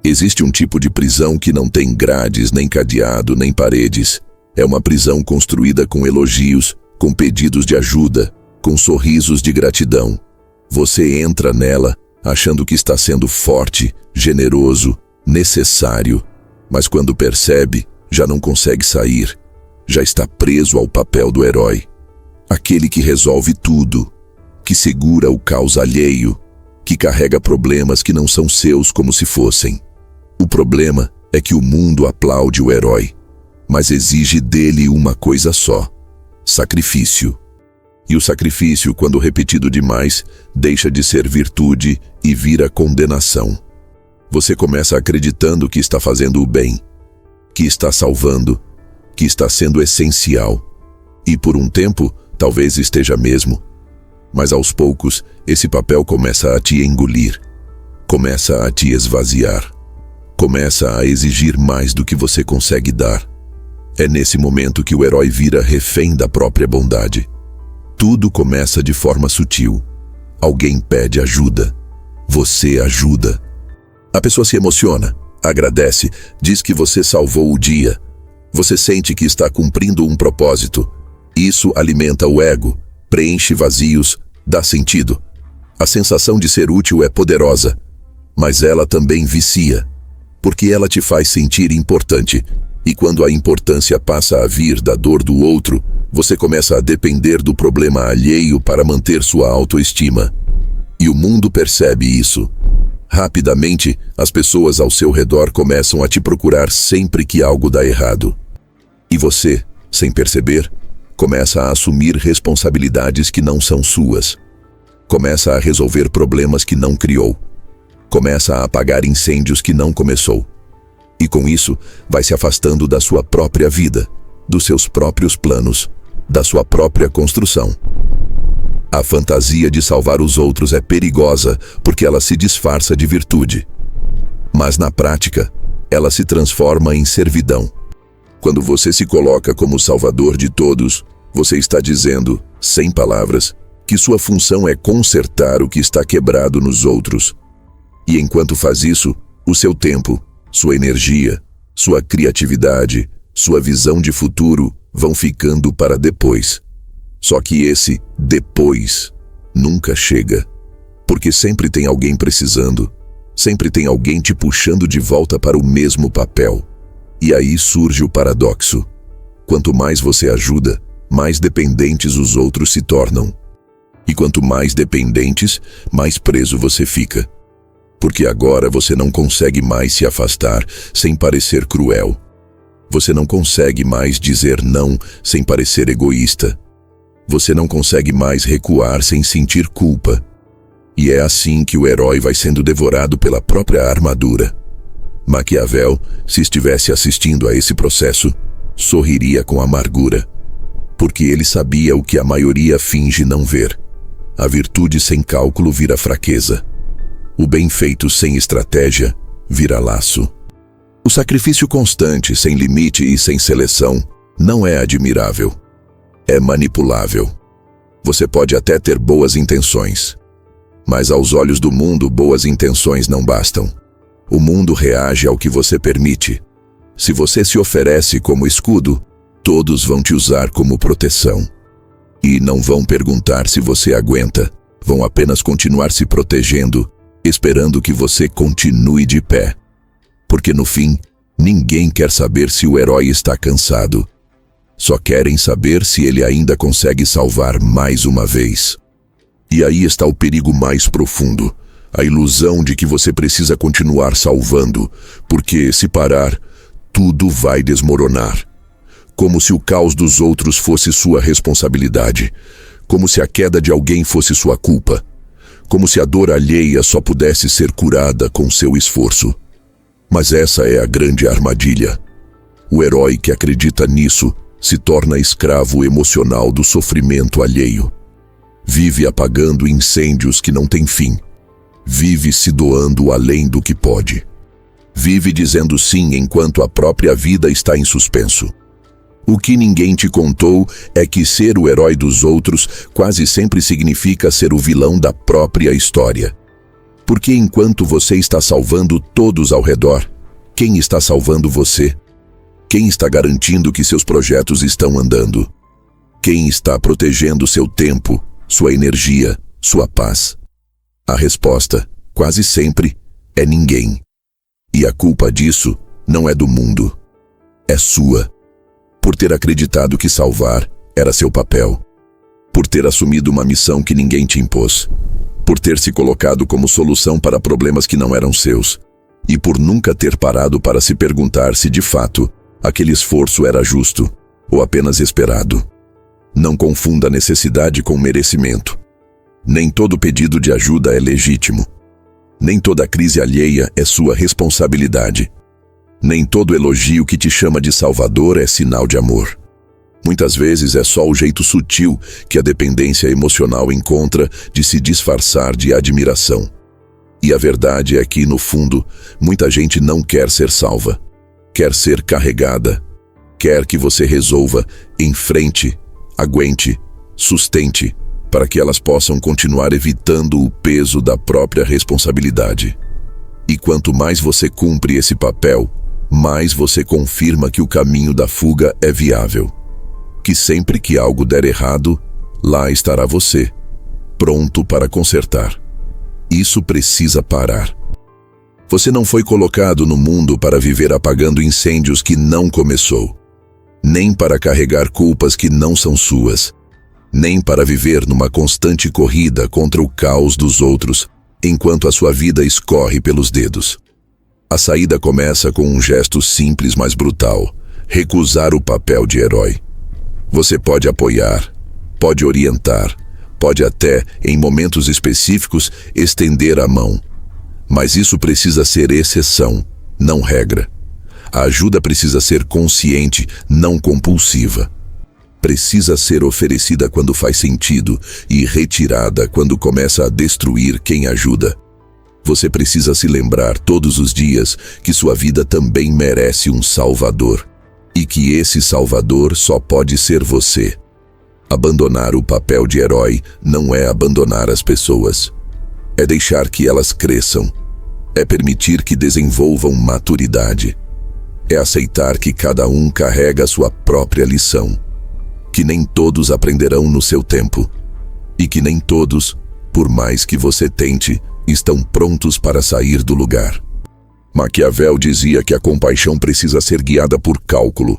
Existe um tipo de prisão que não tem grades, nem cadeado, nem paredes. É uma prisão construída com elogios, com pedidos de ajuda, com sorrisos de gratidão. Você entra nela achando que está sendo forte, generoso, necessário, mas quando percebe, já não consegue sair. Já está preso ao papel do herói. Aquele que resolve tudo, que segura o caos alheio, que carrega problemas que não são seus como se fossem. O problema é que o mundo aplaude o herói, mas exige dele uma coisa só: sacrifício. E o sacrifício, quando repetido demais, deixa de ser virtude e vira condenação. Você começa acreditando que está fazendo o bem, que está salvando, que está sendo essencial. E por um tempo, talvez esteja mesmo. Mas aos poucos, esse papel começa a te engolir, começa a te esvaziar, começa a exigir mais do que você consegue dar. É nesse momento que o herói vira refém da própria bondade. Tudo começa de forma sutil. Alguém pede ajuda. Você ajuda. A pessoa se emociona, agradece, diz que você salvou o dia. Você sente que está cumprindo um propósito. Isso alimenta o ego, preenche vazios, dá sentido. A sensação de ser útil é poderosa, mas ela também vicia, porque ela te faz sentir importante. E quando a importância passa a vir da dor do outro, você começa a depender do problema alheio para manter sua autoestima. E o mundo percebe isso. Rapidamente, as pessoas ao seu redor começam a te procurar sempre que algo dá errado. E você, sem perceber, começa a assumir responsabilidades que não são suas. Começa a resolver problemas que não criou. Começa a apagar incêndios que não começou. E com isso, vai se afastando da sua própria vida, dos seus próprios planos, da sua própria construção. A fantasia de salvar os outros é perigosa porque ela se disfarça de virtude. Mas na prática, ela se transforma em servidão. Quando você se coloca como salvador de todos, você está dizendo, sem palavras, que sua função é consertar o que está quebrado nos outros. E enquanto faz isso, o seu tempo, sua energia, sua criatividade, sua visão de futuro vão ficando para depois. Só que esse depois nunca chega, porque sempre tem alguém precisando, sempre tem alguém te puxando de volta para o mesmo papel. E aí surge o paradoxo. Quanto mais você ajuda, mais dependentes os outros se tornam. E quanto mais dependentes, mais preso você fica. Porque agora você não consegue mais se afastar sem parecer cruel. Você não consegue mais dizer não sem parecer egoísta. Você não consegue mais recuar sem sentir culpa. E é assim que o herói vai sendo devorado pela própria armadura. Maquiavel, se estivesse assistindo a esse processo, sorriria com amargura, porque ele sabia o que a maioria finge não ver. A virtude sem cálculo vira fraqueza. O bem feito sem estratégia vira laço. O sacrifício constante, sem limite e sem seleção, não é admirável. É manipulável. Você pode até ter boas intenções, mas aos olhos do mundo, boas intenções não bastam. O mundo reage ao que você permite. Se você se oferece como escudo, todos vão te usar como proteção. E não vão perguntar se você aguenta, vão apenas continuar se protegendo, esperando que você continue de pé. Porque no fim, ninguém quer saber se o herói está cansado. Só querem saber se ele ainda consegue salvar mais uma vez. E aí está o perigo mais profundo. A ilusão de que você precisa continuar salvando, porque se parar, tudo vai desmoronar. Como se o caos dos outros fosse sua responsabilidade. Como se a queda de alguém fosse sua culpa. Como se a dor alheia só pudesse ser curada com seu esforço. Mas essa é a grande armadilha. O herói que acredita nisso se torna escravo emocional do sofrimento alheio. Vive apagando incêndios que não têm fim. Vive se doando além do que pode. Vive dizendo sim enquanto a própria vida está em suspenso. O que ninguém te contou é que ser o herói dos outros quase sempre significa ser o vilão da própria história. Porque enquanto você está salvando todos ao redor, quem está salvando você? Quem está garantindo que seus projetos estão andando? Quem está protegendo seu tempo, sua energia, sua paz? A resposta, quase sempre, é ninguém. E a culpa disso não é do mundo. É sua. Por ter acreditado que salvar era seu papel. Por ter assumido uma missão que ninguém te impôs. Por ter se colocado como solução para problemas que não eram seus. E por nunca ter parado para se perguntar se de fato aquele esforço era justo ou apenas esperado. Não confunda necessidade com merecimento. Nem todo pedido de ajuda é legítimo. Nem toda crise alheia é sua responsabilidade. Nem todo elogio que te chama de salvador é sinal de amor. Muitas vezes é só o jeito sutil que a dependência emocional encontra de se disfarçar de admiração. E a verdade é que, no fundo, muita gente não quer ser salva. Quer ser carregada. Quer que você resolva, enfrente, aguente, sustente, para que elas possam continuar evitando o peso da própria responsabilidade. E quanto mais você cumpre esse papel, mais você confirma que o caminho da fuga é viável. Que sempre que algo der errado, lá estará você, pronto para consertar. Isso precisa parar. Você não foi colocado no mundo para viver apagando incêndios que não começou, nem para carregar culpas que não são suas, nem para viver numa constante corrida contra o caos dos outros, enquanto a sua vida escorre pelos dedos. A saída começa com um gesto simples, mas brutal: recusar o papel de herói. Você pode apoiar, pode orientar, pode até, em momentos específicos, estender a mão. Mas isso precisa ser exceção, não regra. A ajuda precisa ser consciente, não compulsiva. Precisa ser oferecida quando faz sentido e retirada quando começa a destruir quem ajuda. Você precisa se lembrar todos os dias que sua vida também merece um salvador. E que esse salvador só pode ser você. Abandonar o papel de herói não é abandonar as pessoas. É deixar que elas cresçam. É permitir que desenvolvam maturidade. É aceitar que cada um carrega a sua própria lição. Que nem todos aprenderão no seu tempo. E que nem todos, por mais que você tente, estão prontos para sair do lugar. Maquiavel dizia que a compaixão precisa ser guiada por cálculo,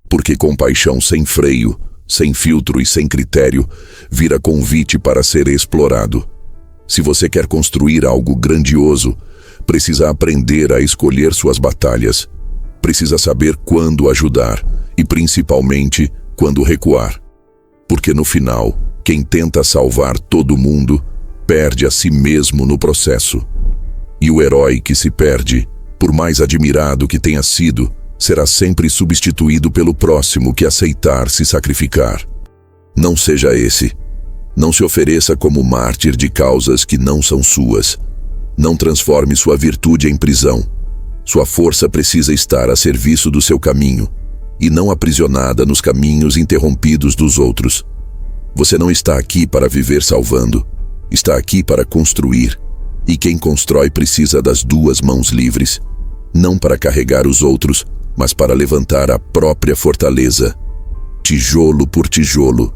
porque compaixão sem freio, sem filtro e sem critério, vira convite para ser explorado. Se você quer construir algo grandioso, precisa aprender a escolher suas batalhas, precisa saber quando ajudar e, principalmente, quando recuar. Porque no final, quem tenta salvar todo mundo, perde a si mesmo no processo. E o herói que se perde, por mais admirado que tenha sido, será sempre substituído pelo próximo que aceitar se sacrificar. Não seja esse. Não se ofereça como mártir de causas que não são suas. Não transforme sua virtude em prisão. Sua força precisa estar a serviço do seu caminho, e não aprisionada nos caminhos interrompidos dos outros. Você não está aqui para viver salvando. Está aqui para construir. E quem constrói precisa das duas mãos livres, não para carregar os outros, mas para levantar a própria fortaleza. Tijolo por tijolo,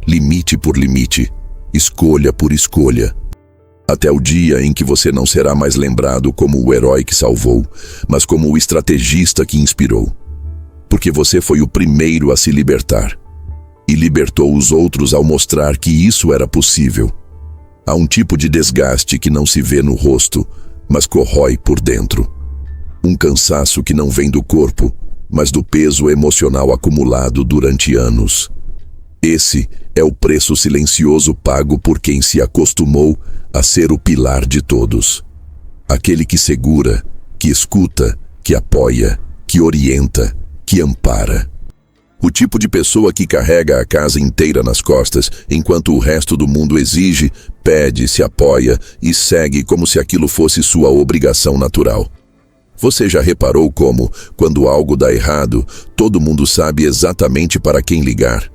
limite por limite, escolha por escolha. Até o dia em que você não será mais lembrado como o herói que salvou, mas como o estrategista que inspirou. Porque você foi o primeiro a se libertar. E libertou os outros ao mostrar que isso era possível. Há um tipo de desgaste que não se vê no rosto, mas corrói por dentro. Um cansaço que não vem do corpo, mas do peso emocional acumulado durante anos. Esse é o preço silencioso pago por quem se acostumou a ser o pilar de todos. Aquele que segura, que escuta, que apoia, que orienta, que ampara. O tipo de pessoa que carrega a casa inteira nas costas, enquanto o resto do mundo exige, pede, se apoia e segue como se aquilo fosse sua obrigação natural. Você já reparou como, quando algo dá errado, todo mundo sabe exatamente para quem ligar?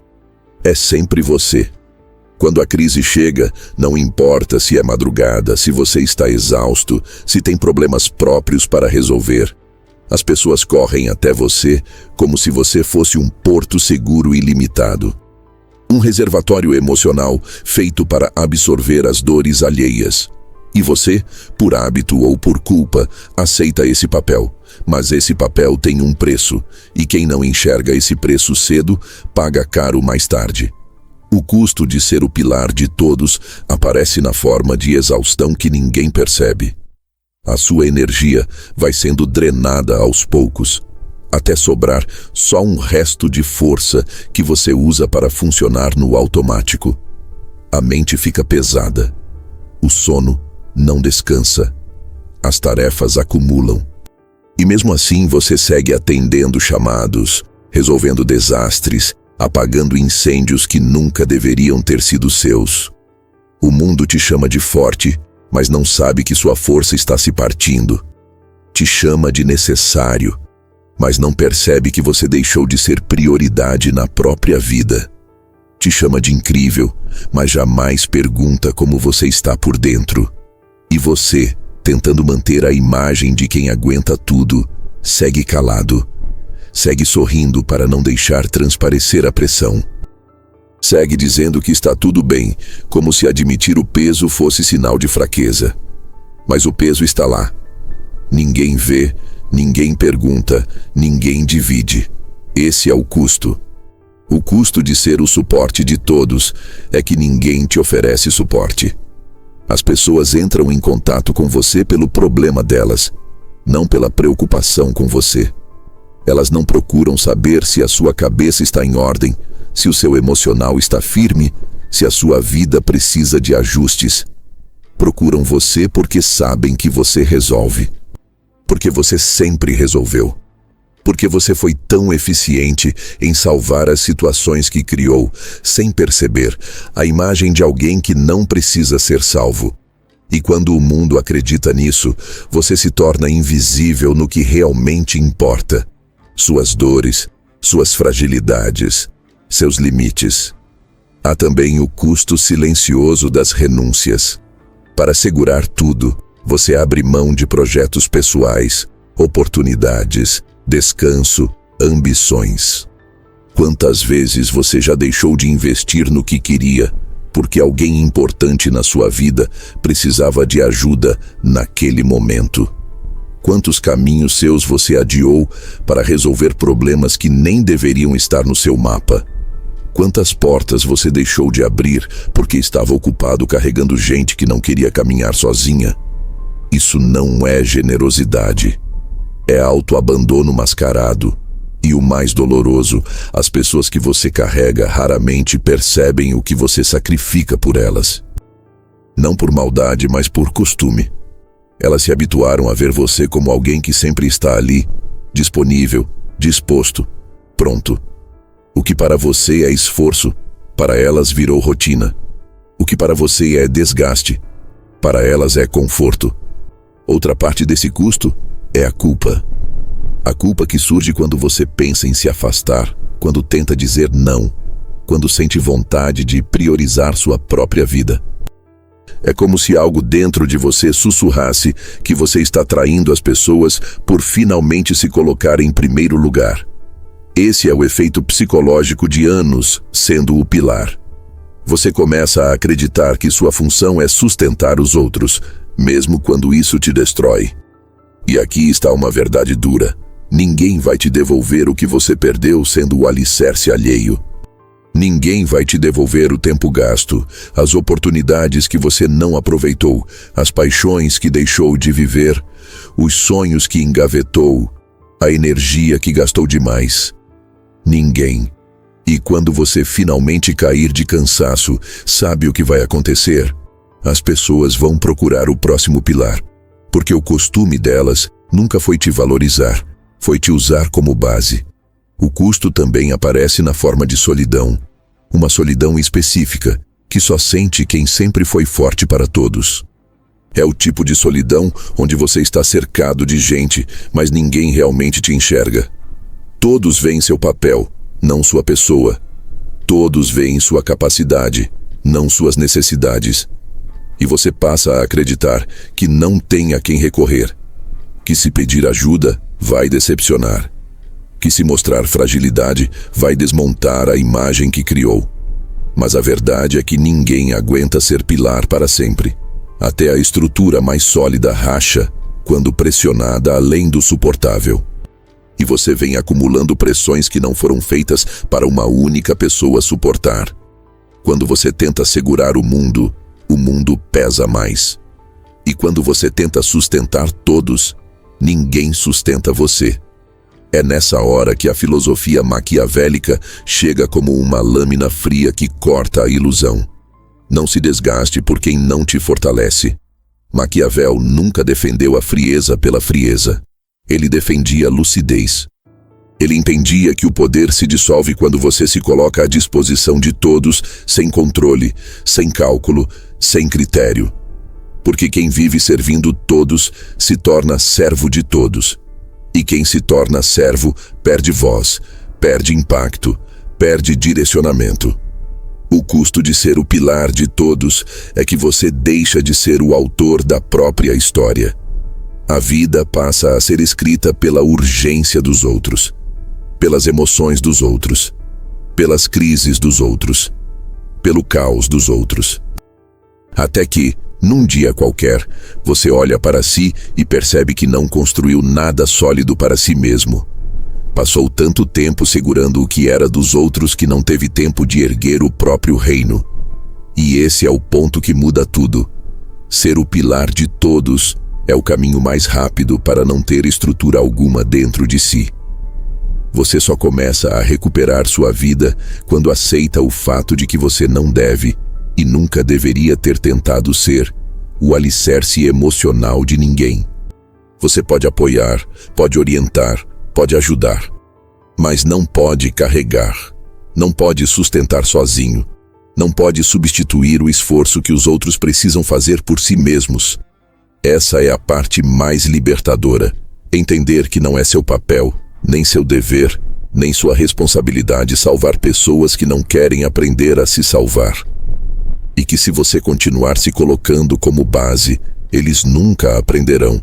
É sempre você. Quando a crise chega, não importa se é madrugada, se você está exausto, se tem problemas próprios para resolver. As pessoas correm até você como se você fosse um porto seguro e ilimitado. Um reservatório emocional feito para absorver as dores alheias. E você, por hábito ou por culpa, aceita esse papel. Mas esse papel tem um preço, e quem não enxerga esse preço cedo, paga caro mais tarde. O custo de ser o pilar de todos aparece na forma de exaustão que ninguém percebe. A sua energia vai sendo drenada aos poucos, até sobrar só um resto de força que você usa para funcionar no automático. A mente fica pesada. O sono não descansa. As tarefas acumulam. E mesmo assim você segue atendendo chamados, resolvendo desastres, apagando incêndios que nunca deveriam ter sido seus. O mundo te chama de forte, mas não sabe que sua força está se partindo. Te chama de necessário, mas não percebe que você deixou de ser prioridade na própria vida. Te chama de incrível, mas jamais pergunta como você está por dentro. E você, tentando manter a imagem de quem aguenta tudo, segue calado. Segue sorrindo para não deixar transparecer a pressão. Segue dizendo que está tudo bem, como se admitir o peso fosse sinal de fraqueza. Mas o peso está lá. Ninguém vê, ninguém pergunta, ninguém divide. Esse é o custo. O custo de ser o suporte de todos é que ninguém te oferece suporte. As pessoas entram em contato com você pelo problema delas, não pela preocupação com você. Elas não procuram saber se a sua cabeça está em ordem, se o seu emocional está firme, se a sua vida precisa de ajustes. Procuram você porque sabem que você resolve. Porque você sempre resolveu. Porque você foi tão eficiente em salvar as situações que criou, sem perceber, a imagem de alguém que não precisa ser salvo. E quando o mundo acredita nisso, você se torna invisível no que realmente importa. Suas dores, suas fragilidades, seus limites. Há também o custo silencioso das renúncias. Para segurar tudo, você abre mão de projetos pessoais, oportunidades, descanso, ambições. Quantas vezes você já deixou de investir no que queria, porque alguém importante na sua vida precisava de ajuda naquele momento? Quantos caminhos seus você adiou para resolver problemas que nem deveriam estar no seu mapa? Quantas portas você deixou de abrir porque estava ocupado carregando gente que não queria caminhar sozinha? Isso não é generosidade. É autoabandono mascarado. E o mais doloroso, as pessoas que você carrega raramente percebem o que você sacrifica por elas. Não por maldade, mas por costume. Elas se habituaram a ver você como alguém que sempre está ali, disponível, disposto, pronto. O que para você é esforço, para elas virou rotina. O que para você é desgaste, para elas é conforto. Outra parte desse custo é a culpa. A culpa que surge quando você pensa em se afastar, quando tenta dizer não, quando sente vontade de priorizar sua própria vida. É como se algo dentro de você sussurrasse que você está traindo as pessoas por finalmente se colocar em primeiro lugar. Esse é o efeito psicológico de anos sendo o pilar. Você começa a acreditar que sua função é sustentar os outros, mesmo quando isso te destrói. E aqui está uma verdade dura. Ninguém vai te devolver o que você perdeu sendo o alicerce alheio. Ninguém vai te devolver o tempo gasto, as oportunidades que você não aproveitou, as paixões que deixou de viver, os sonhos que engavetou, a energia que gastou demais. Ninguém. E quando você finalmente cair de cansaço, sabe o que vai acontecer? As pessoas vão procurar o próximo pilar, porque o costume delas nunca foi te valorizar, foi te usar como base. O custo também aparece na forma de solidão. Uma solidão específica, que só sente quem sempre foi forte para todos. É o tipo de solidão onde você está cercado de gente, mas ninguém realmente te enxerga. Todos veem seu papel, não sua pessoa. Todos veem sua capacidade, não suas necessidades. E você passa a acreditar que não tem a quem recorrer, que se pedir ajuda, vai decepcionar, que se mostrar fragilidade, vai desmontar a imagem que criou. Mas a verdade é que ninguém aguenta ser pilar para sempre. Até a estrutura mais sólida racha quando pressionada além do suportável. E você vem acumulando pressões que não foram feitas para uma única pessoa suportar. Quando você tenta segurar o mundo pesa mais. E quando você tenta sustentar todos, ninguém sustenta você. É nessa hora que a filosofia maquiavélica chega como uma lâmina fria que corta a ilusão. Não se desgaste por quem não te fortalece. Maquiavel nunca defendeu a frieza pela frieza. Ele defendia a lucidez. Ele entendia que o poder se dissolve quando você se coloca à disposição de todos, sem controle, sem cálculo, sem critério. Porque quem vive servindo todos se torna servo de todos. E quem se torna servo perde voz, perde impacto, perde direcionamento. O custo de ser o pilar de todos é que você deixa de ser o autor da própria história. A vida passa a ser escrita pela urgência dos outros, pelas emoções dos outros, pelas crises dos outros, pelo caos dos outros. Até que, num dia qualquer, você olha para si e percebe que não construiu nada sólido para si mesmo. Passou tanto tempo segurando o que era dos outros que não teve tempo de erguer o próprio reino. E esse é o ponto que muda tudo. Ser o pilar de todos é o caminho mais rápido para não ter estrutura alguma dentro de si. Você só começa a recuperar sua vida quando aceita o fato de que você não deve e nunca deveria ter tentado ser o alicerce emocional de ninguém. Você pode apoiar, pode orientar, pode ajudar, mas não pode carregar, não pode sustentar sozinho, não pode substituir o esforço que os outros precisam fazer por si mesmos. Essa é a parte mais libertadora, entender que não é seu papel, nem seu dever, nem sua responsabilidade salvar pessoas que não querem aprender a se salvar. E que se você continuar se colocando como base, eles nunca aprenderão.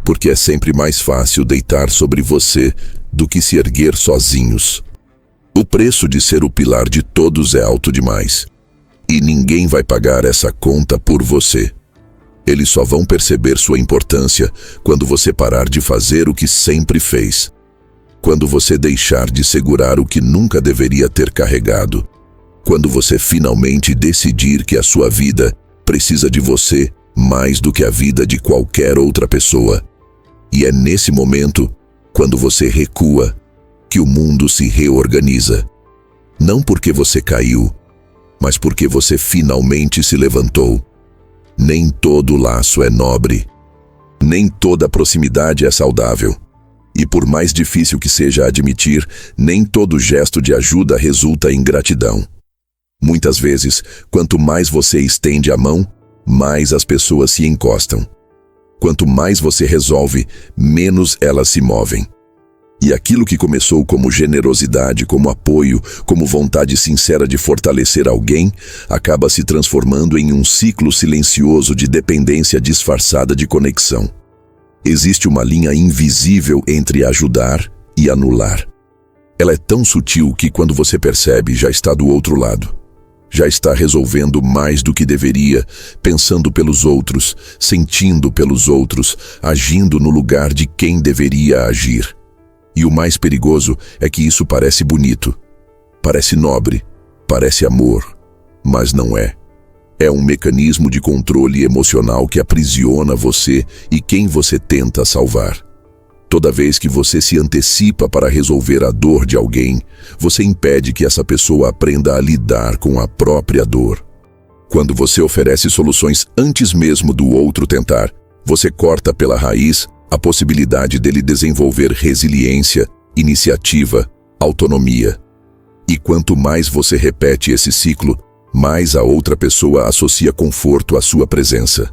Porque é sempre mais fácil deitar sobre você do que se erguer sozinhos. O preço de ser o pilar de todos é alto demais. E ninguém vai pagar essa conta por você. Eles só vão perceber sua importância quando você parar de fazer o que sempre fez. Quando você deixar de segurar o que nunca deveria ter carregado. Quando você finalmente decidir que a sua vida precisa de você mais do que a vida de qualquer outra pessoa. E é nesse momento, quando você recua, que o mundo se reorganiza. Não porque você caiu, mas porque você finalmente se levantou. Nem todo laço é nobre. Nem toda proximidade é saudável. E por mais difícil que seja admitir, nem todo gesto de ajuda resulta em gratidão. Muitas vezes, quanto mais você estende a mão, mais as pessoas se encostam. Quanto mais você resolve, menos elas se movem. E aquilo que começou como generosidade, como apoio, como vontade sincera de fortalecer alguém, acaba se transformando em um ciclo silencioso de dependência disfarçada de conexão. Existe uma linha invisível entre ajudar e anular. Ela é tão sutil que quando você percebe, já está do outro lado. Já está resolvendo mais do que deveria, pensando pelos outros, sentindo pelos outros, agindo no lugar de quem deveria agir. E o mais perigoso é que isso parece bonito, parece nobre, parece amor, mas não é. É um mecanismo de controle emocional que aprisiona você e quem você tenta salvar. Toda vez que você se antecipa para resolver a dor de alguém, você impede que essa pessoa aprenda a lidar com a própria dor. Quando você oferece soluções antes mesmo do outro tentar, você corta pela raiz a possibilidade dele desenvolver resiliência, iniciativa, autonomia. E quanto mais você repete esse ciclo, mais a outra pessoa associa conforto à sua presença.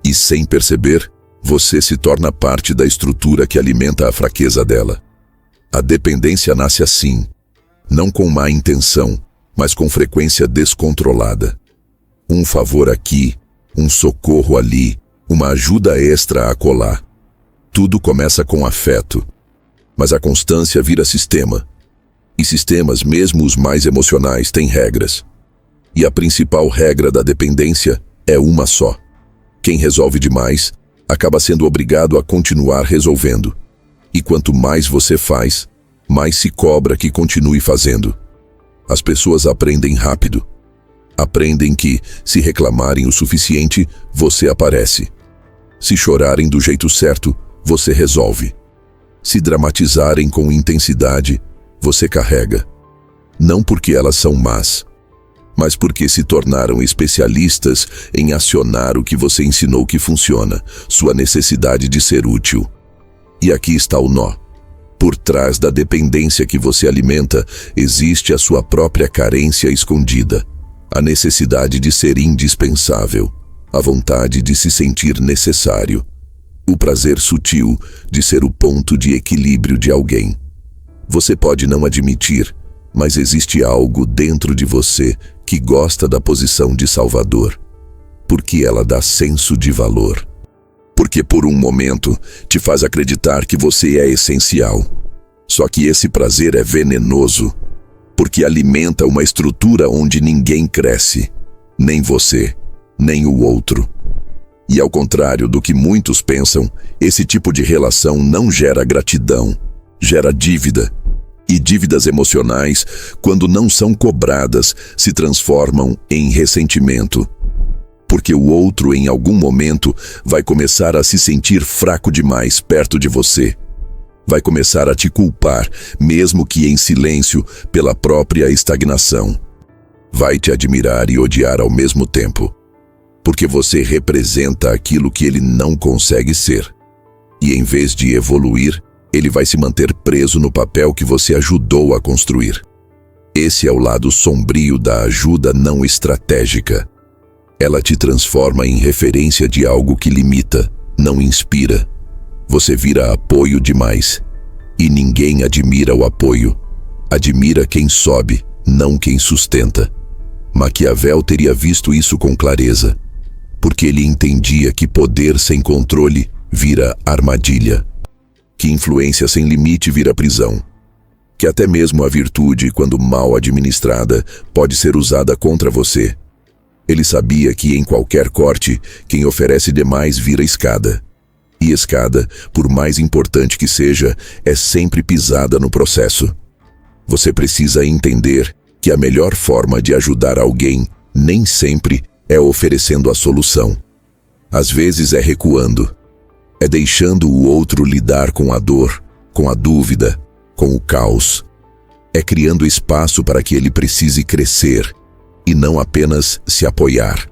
E sem perceber, você se torna parte da estrutura que alimenta a fraqueza dela. A dependência nasce assim, não com má intenção, mas com frequência descontrolada. Um favor aqui, um socorro ali, uma ajuda extra acolá. Tudo começa com afeto, mas a constância vira sistema. E sistemas, mesmo os mais emocionais, têm regras. E a principal regra da dependência é uma só. Quem resolve demais acaba sendo obrigado a continuar resolvendo. E quanto mais você faz, mais se cobra que continue fazendo. As pessoas aprendem rápido. Aprendem que, se reclamarem o suficiente, você aparece. Se chorarem do jeito certo, você resolve. Se dramatizarem com intensidade, você carrega. Não porque elas são más, mas porque se tornaram especialistas em acionar o que você ensinou que funciona, sua necessidade de ser útil. E aqui está o nó. Por trás da dependência que você alimenta, existe a sua própria carência escondida, a necessidade de ser indispensável, a vontade de se sentir necessário, o prazer sutil de ser o ponto de equilíbrio de alguém. Você pode não admitir, mas existe algo dentro de você que gosta da posição de salvador, porque ela dá senso de valor. Porque por um momento te faz acreditar que você é essencial. Só que esse prazer é venenoso, porque alimenta uma estrutura onde ninguém cresce, nem você, nem o outro. E ao contrário do que muitos pensam, esse tipo de relação não gera gratidão, gera dívida. E dívidas emocionais, quando não são cobradas, se transformam em ressentimento. Porque o outro, em algum momento, vai começar a se sentir fraco demais perto de você. Vai começar a te culpar, mesmo que em silêncio, pela própria estagnação. Vai te admirar e odiar ao mesmo tempo. Porque você representa aquilo que ele não consegue ser. E em vez de evoluir, ele vai se manter preso no papel que você ajudou a construir. Esse é o lado sombrio da ajuda não estratégica. Ela te transforma em referência de algo que limita, não inspira. Você vira apoio demais. E ninguém admira o apoio. Admira quem sobe, não quem sustenta. Maquiavel teria visto isso com clareza, porque ele entendia que poder sem controle vira armadilha, que influência sem limite vira prisão, que até mesmo a virtude, quando mal administrada, pode ser usada contra você. Ele sabia que em qualquer corte, quem oferece demais vira escada. E escada, por mais importante que seja, é sempre pisada no processo. Você precisa entender que a melhor forma de ajudar alguém nem sempre é oferecendo a solução. Às vezes é recuando. É deixando o outro lidar com a dor, com a dúvida, com o caos. É criando espaço para que ele precise crescer e não apenas se apoiar.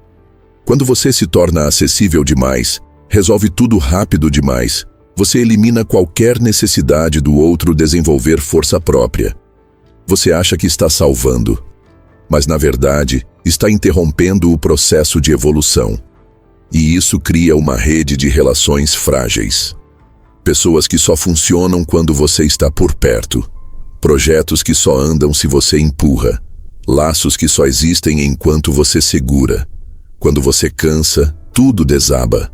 Quando você se torna acessível demais, resolve tudo rápido demais, você elimina qualquer necessidade do outro desenvolver força própria. Você acha que está salvando, mas na verdade está interrompendo o processo de evolução. E isso cria uma rede de relações frágeis. Pessoas que só funcionam quando você está por perto. Projetos que só andam se você empurra. Laços que só existem enquanto você segura. Quando você cansa, tudo desaba.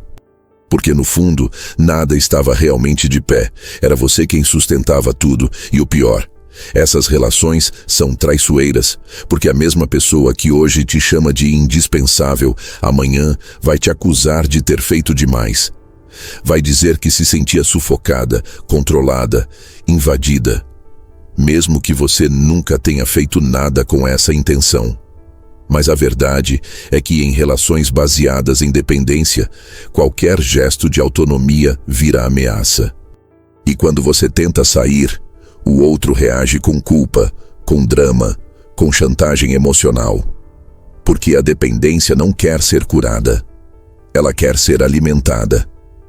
Porque no fundo, nada estava realmente de pé. Era você quem sustentava tudo. E o pior, essas relações são traiçoeiras, porque a mesma pessoa que hoje te chama de indispensável, amanhã vai te acusar de ter feito demais. Vai dizer que se sentia sufocada, controlada, invadida, mesmo que você nunca tenha feito nada com essa intenção. Mas a verdade é que em relações baseadas em dependência, qualquer gesto de autonomia vira ameaça. E quando você tenta sair, o outro reage com culpa, com drama, com chantagem emocional. Porque a dependência não quer ser curada. Ela quer ser alimentada.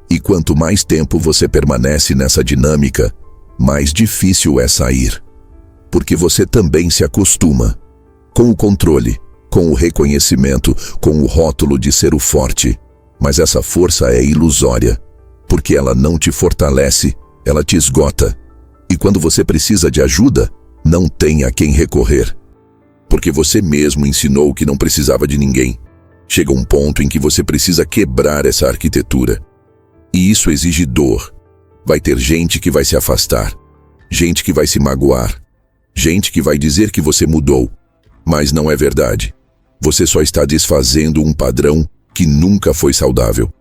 E quanto mais tempo você permanece nessa dinâmica, mais difícil é sair. Porque você também se acostuma com o controle, com o reconhecimento, com o rótulo de ser o forte. Mas essa força é ilusória, porque ela não te fortalece, ela te esgota. E quando você precisa de ajuda, não tem a quem recorrer. Porque você mesmo ensinou que não precisava de ninguém. Chega um ponto em que você precisa quebrar essa arquitetura. E isso exige dor. Vai ter gente que vai se afastar, gente que vai se magoar, gente que vai dizer que você mudou. Mas não é verdade. Você só está desfazendo um padrão que nunca foi saudável.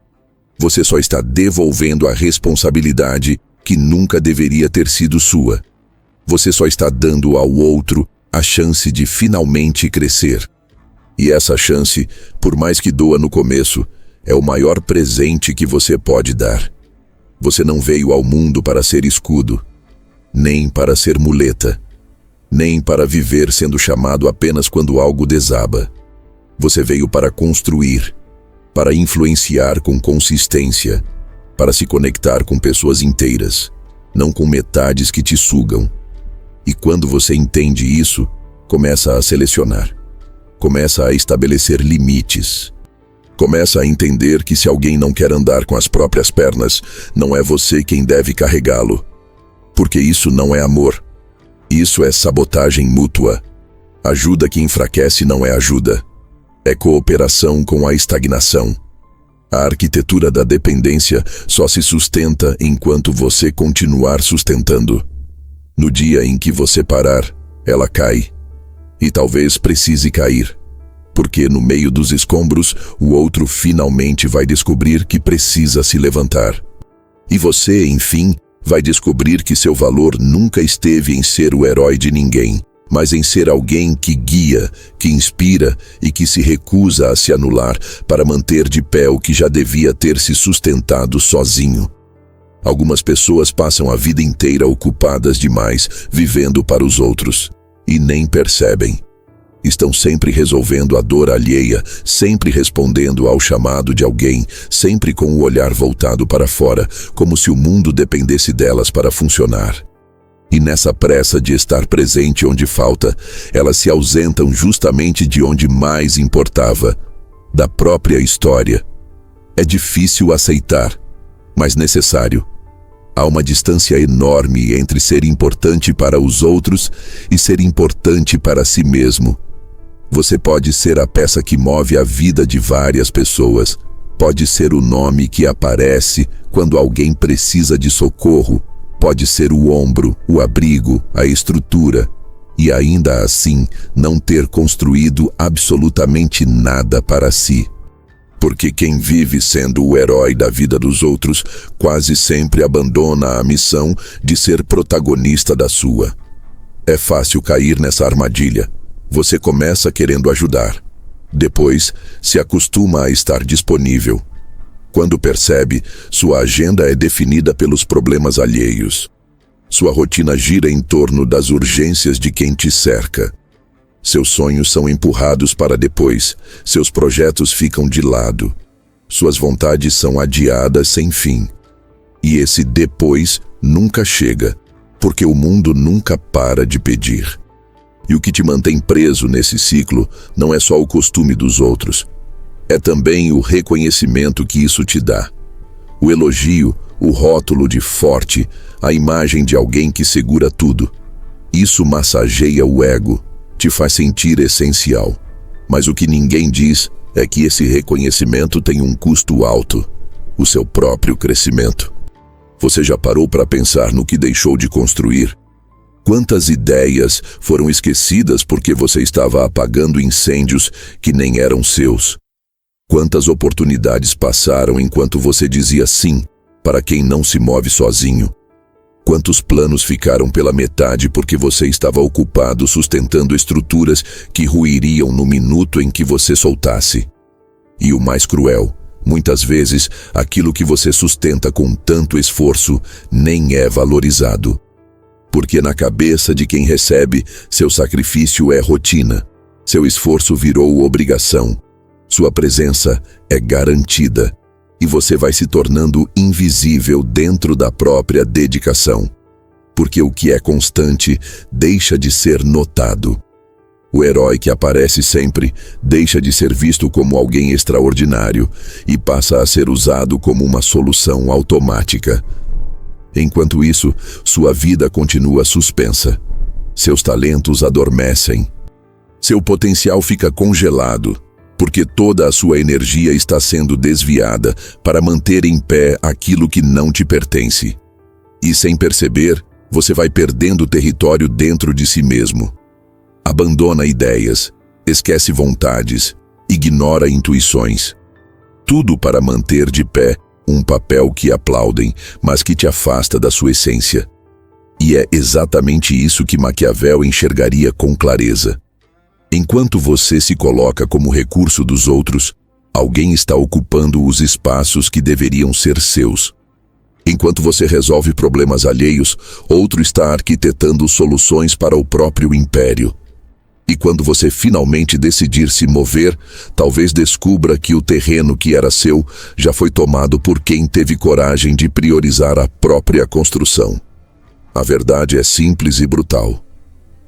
Você só está devolvendo a responsabilidade que nunca deveria ter sido sua. Você só está dando ao outro a chance de finalmente crescer. E essa chance, por mais que doa no começo, é o maior presente que você pode dar. Você não veio ao mundo para ser escudo, nem para ser muleta, nem para viver sendo chamado apenas quando algo desaba. Você veio para construir, para influenciar com consistência, para se conectar com pessoas inteiras, não com metades que te sugam. E quando você entende isso, começa a selecionar. Começa a estabelecer limites. Começa a entender que se alguém não quer andar com as próprias pernas, não é você quem deve carregá-lo. Porque isso não é amor. Isso é sabotagem mútua. Ajuda que enfraquece não é ajuda. É cooperação com a estagnação. A arquitetura da dependência só se sustenta enquanto você continuar sustentando. No dia em que você parar, ela cai. E talvez precise cair, porque no meio dos escombros, o outro finalmente vai descobrir que precisa se levantar. E você, enfim, vai descobrir que seu valor nunca esteve em ser o herói de ninguém, mas em ser alguém que guia, que inspira e que se recusa a se anular para manter de pé o que já devia ter se sustentado sozinho. Algumas pessoas passam a vida inteira ocupadas demais, vivendo para os outros. E nem percebem. Estão sempre resolvendo a dor alheia, sempre respondendo ao chamado de alguém, sempre com o olhar voltado para fora, como se o mundo dependesse delas para funcionar. E nessa pressa de estar presente onde falta, elas se ausentam justamente de onde mais importava, da própria história. É difícil aceitar, mas necessário. Há uma distância enorme entre ser importante para os outros e ser importante para si mesmo. Você pode ser a peça que move a vida de várias pessoas. Pode ser o nome que aparece quando alguém precisa de socorro. Pode ser o ombro, o abrigo, a estrutura. E ainda assim, não ter construído absolutamente nada para si. Porque quem vive sendo o herói da vida dos outros quase sempre abandona a missão de ser protagonista da sua. É fácil cair nessa armadilha. Você começa querendo ajudar. Depois, se acostuma a estar disponível. Quando percebe, sua agenda é definida pelos problemas alheios. Sua rotina gira em torno das urgências de quem te cerca. Seus sonhos são empurrados para depois, seus projetos ficam de lado. Suas vontades são adiadas sem fim. E esse depois nunca chega, porque o mundo nunca para de pedir. E o que te mantém preso nesse ciclo não é só o costume dos outros, é também o reconhecimento que isso te dá. O elogio, o rótulo de forte, a imagem de alguém que segura tudo. Isso massageia o ego. Te faz sentir essencial. Mas o que ninguém diz é que esse reconhecimento tem um custo alto, o seu próprio crescimento. Você já parou para pensar no que deixou de construir? Quantas ideias foram esquecidas porque você estava apagando incêndios que nem eram seus? Quantas oportunidades passaram enquanto você dizia sim para quem não se move sozinho? Quantos planos ficaram pela metade porque você estava ocupado sustentando estruturas que ruiriam no minuto em que você soltasse? E o mais cruel, muitas vezes, aquilo que você sustenta com tanto esforço nem é valorizado. Porque na cabeça de quem recebe, seu sacrifício é rotina, seu esforço virou obrigação, sua presença é garantida. E você vai se tornando invisível dentro da própria dedicação. Porque o que é constante deixa de ser notado. O herói que aparece sempre deixa de ser visto como alguém extraordinário e passa a ser usado como uma solução automática. Enquanto isso, sua vida continua suspensa. Seus talentos adormecem. Seu potencial fica congelado. porque toda a sua energia está sendo desviada para manter em pé aquilo que não te pertence. E sem perceber, você vai perdendo território dentro de si mesmo. Abandona ideias, esquece vontades, ignora intuições. Tudo para manter de pé um papel que aplaudem, mas que te afasta da sua essência. E é exatamente isso que Maquiavel enxergaria com clareza. Enquanto você se coloca como recurso dos outros, alguém está ocupando os espaços que deveriam ser seus. Enquanto você resolve problemas alheios, outro está arquitetando soluções para o próprio império. E quando você finalmente decidir se mover, talvez descubra que o terreno que era seu já foi tomado por quem teve coragem de priorizar a própria construção. A verdade é simples e brutal.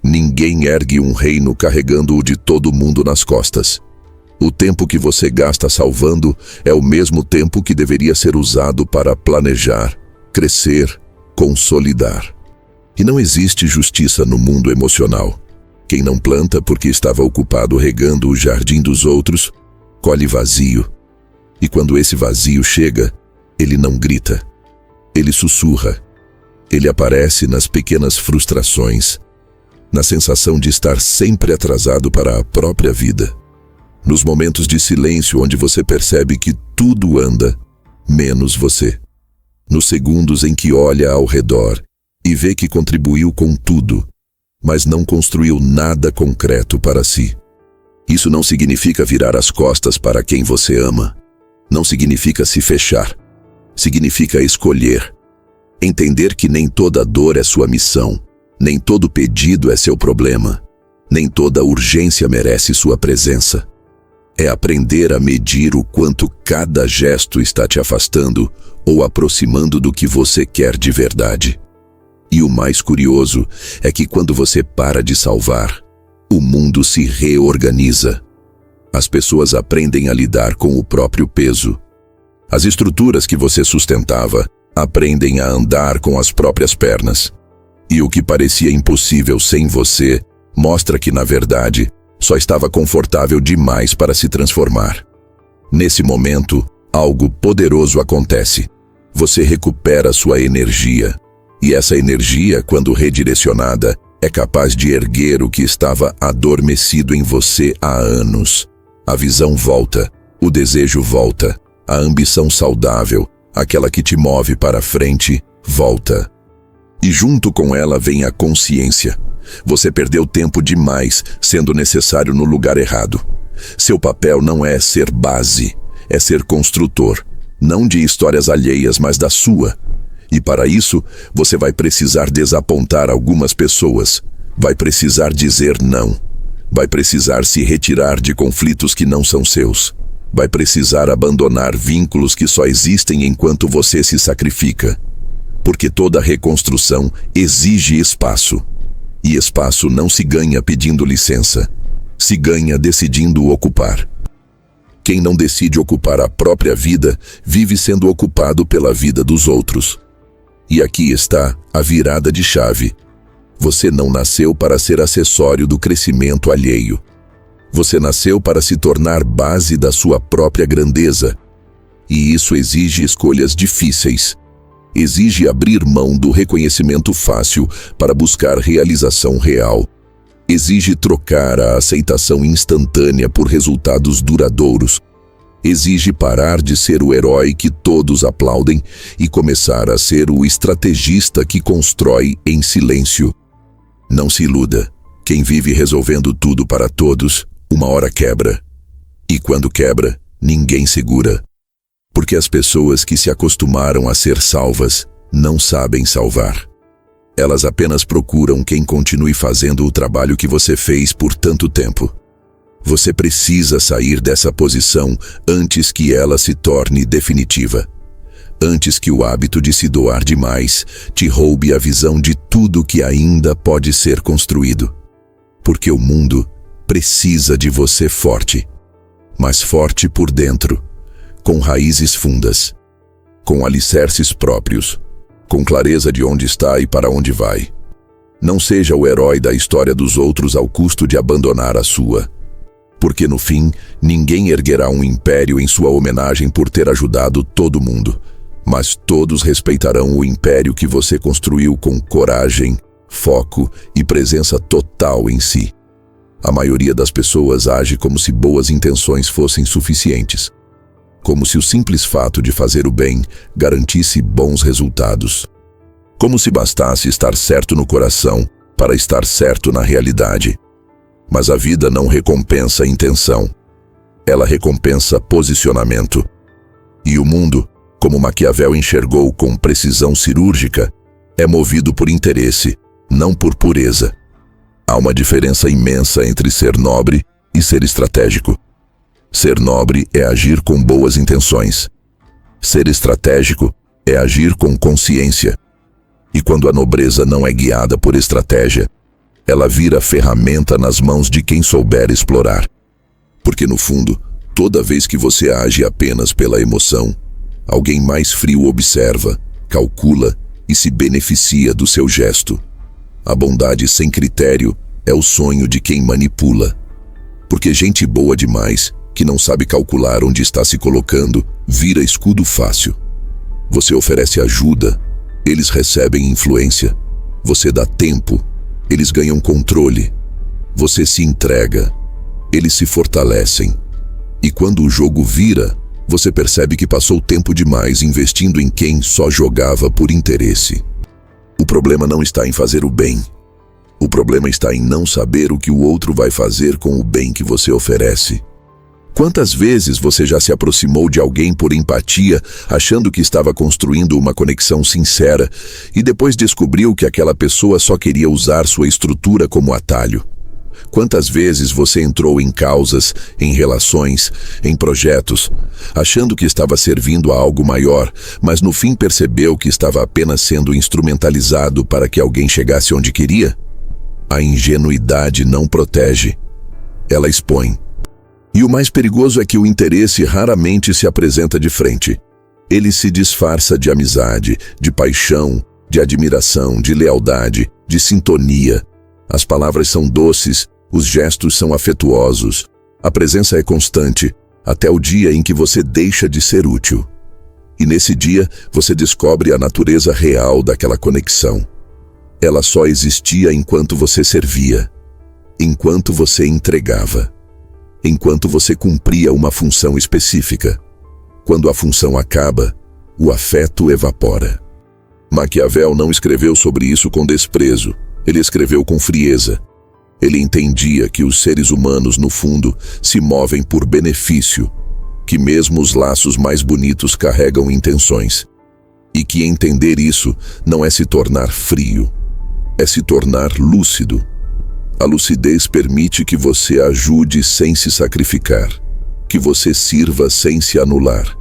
Ninguém ergue um reino carregando-o de todo mundo nas costas. O tempo que você gasta salvando é o mesmo tempo que deveria ser usado para planejar, crescer, consolidar. E não existe justiça no mundo emocional. Quem não planta porque estava ocupado regando o jardim dos outros, colhe vazio. E quando esse vazio chega, ele não grita. Ele sussurra. Ele aparece nas pequenas frustrações, na sensação de estar sempre atrasado para a própria vida. Nos momentos de silêncio onde você percebe que tudo anda, menos você. Nos segundos em que olha ao redor e vê que contribuiu com tudo, mas não construiu nada concreto para si. Isso não significa virar as costas para quem você ama. Não significa se fechar. Significa escolher. Entender que nem toda dor é sua missão, nem todo pedido é seu problema, nem toda urgência merece sua presença. É aprender a medir o quanto cada gesto está te afastando ou aproximando do que você quer de verdade. E o mais curioso é que quando você para de salvar, o mundo se reorganiza. As pessoas aprendem a lidar com o próprio peso. As estruturas que você sustentava aprendem a andar com as próprias pernas. E o que parecia impossível sem você, mostra que, na verdade, só estava confortável demais para se transformar. Nesse momento, algo poderoso acontece. Você recupera sua energia. E essa energia, quando redirecionada, é capaz de erguer o que estava adormecido em você há anos. A visão volta, o desejo volta, a ambição saudável, aquela que te move para frente, volta. E junto com ela vem a consciência. Você perdeu tempo demais sendo necessário no lugar errado. Seu papel não é ser base, é ser construtor, não de histórias alheias, mas da sua. E para isso, você vai precisar desapontar algumas pessoas, vai precisar dizer não, vai precisar se retirar de conflitos que não são seus, vai precisar abandonar vínculos que só existem enquanto você se sacrifica. Porque toda reconstrução exige espaço. E espaço não se ganha pedindo licença, se ganha decidindo ocupar. Quem não decide ocupar a própria vida, vive sendo ocupado pela vida dos outros. E aqui está a virada de chave. Você não nasceu para ser acessório do crescimento alheio. Você nasceu para se tornar base da sua própria grandeza. E isso exige escolhas difíceis. Exige abrir mão do reconhecimento fácil para buscar realização real. Exige trocar a aceitação instantânea por resultados duradouros. Exige parar de ser o herói que todos aplaudem e começar a ser o estrategista que constrói em silêncio. Não se iluda. Quem vive resolvendo tudo para todos, uma hora quebra. E quando quebra, ninguém segura. Porque as pessoas que se acostumaram a ser salvas não sabem salvar. Elas apenas procuram quem continue fazendo o trabalho que você fez por tanto tempo. Você precisa sair dessa posição antes que ela se torne definitiva. Antes que o hábito de se doar demais te roube a visão de tudo que ainda pode ser construído. Porque o mundo precisa de você forte, mas forte por dentro, com raízes fundas, com alicerces próprios, com clareza de onde está e para onde vai. Não seja o herói da história dos outros ao custo de abandonar a sua. Porque no fim, ninguém erguerá um império em sua homenagem por ter ajudado todo mundo, mas todos respeitarão o império que você construiu com coragem, foco e presença total em si. A maioria das pessoas age como se boas intenções fossem suficientes, como se o simples fato de fazer o bem garantisse bons resultados, como se bastasse estar certo no coração para estar certo na realidade. Mas a vida não recompensa a intenção, ela recompensa posicionamento. E o mundo, como Maquiavel enxergou com precisão cirúrgica, é movido por interesse, não por pureza. Há uma diferença imensa entre ser nobre e ser estratégico. Ser nobre é agir com boas intenções. Ser estratégico é agir com consciência. E quando a nobreza não é guiada por estratégia, ela vira ferramenta nas mãos de quem souber explorar. Porque no fundo, toda vez que você age apenas pela emoção, alguém mais frio observa, calcula e se beneficia do seu gesto. A bondade sem critério é o sonho de quem manipula. Porque gente boa demais, que não sabe calcular onde está se colocando, vira escudo fácil. Você oferece ajuda, eles recebem influência. Você dá tempo, eles ganham controle. Você se entrega, eles se fortalecem. E quando o jogo vira, você percebe que passou tempo demais investindo em quem só jogava por interesse. O problema não está em fazer o bem. O problema está em não saber o que o outro vai fazer com o bem que você oferece. Quantas vezes você já se aproximou de alguém por empatia, achando que estava construindo uma conexão sincera, e depois descobriu que aquela pessoa só queria usar sua estrutura como atalho? Quantas vezes você entrou em causas, em relações, em projetos, achando que estava servindo a algo maior, mas no fim percebeu que estava apenas sendo instrumentalizado para que alguém chegasse onde queria? A ingenuidade não protege, ela expõe. E o mais perigoso é que o interesse raramente se apresenta de frente. Ele se disfarça de amizade, de paixão, de admiração, de lealdade, de sintonia. As palavras são doces, os gestos são afetuosos, a presença é constante, até o dia em que você deixa de ser útil. E nesse dia, você descobre a natureza real daquela conexão. Ela só existia enquanto você servia, enquanto você entregava, enquanto você cumpria uma função específica. Quando a função acaba, o afeto evapora. Maquiavel não escreveu sobre isso com desprezo, ele escreveu com frieza. Ele entendia que os seres humanos, no fundo, se movem por benefício, que mesmo os laços mais bonitos carregam intenções, e que entender isso não é se tornar frio, é se tornar lúcido. A lucidez permite que você ajude sem se sacrificar, que você sirva sem se anular,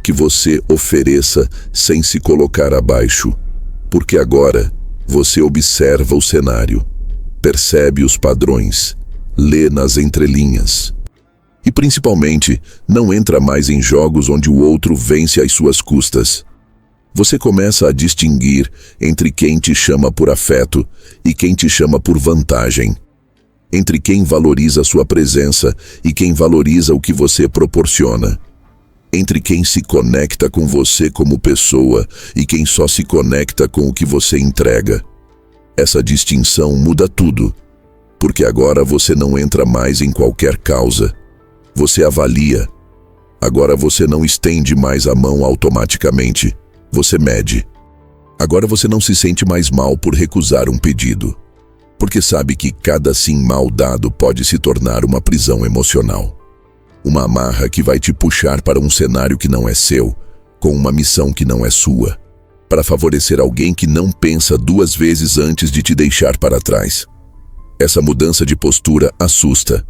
que você ofereça sem se colocar abaixo, porque agora você observa o cenário, percebe os padrões, lê nas entrelinhas. E principalmente, não entra mais em jogos onde o outro vence às suas custas. Você começa a distinguir entre quem te chama por afeto e quem te chama por vantagem, entre quem valoriza sua presença e quem valoriza o que você proporciona, entre quem se conecta com você como pessoa e quem só se conecta com o que você entrega. Essa distinção muda tudo, porque agora você não entra mais em qualquer causa. Você avalia. Agora você não estende mais a mão automaticamente. Você mede. Agora você não se sente mais mal por recusar um pedido, porque sabe que cada sim mal dado pode se tornar uma prisão emocional. Uma amarra que vai te puxar para um cenário que não é seu, com uma missão que não é sua, para favorecer alguém que não pensa duas vezes antes de te deixar para trás. Essa mudança de postura assusta,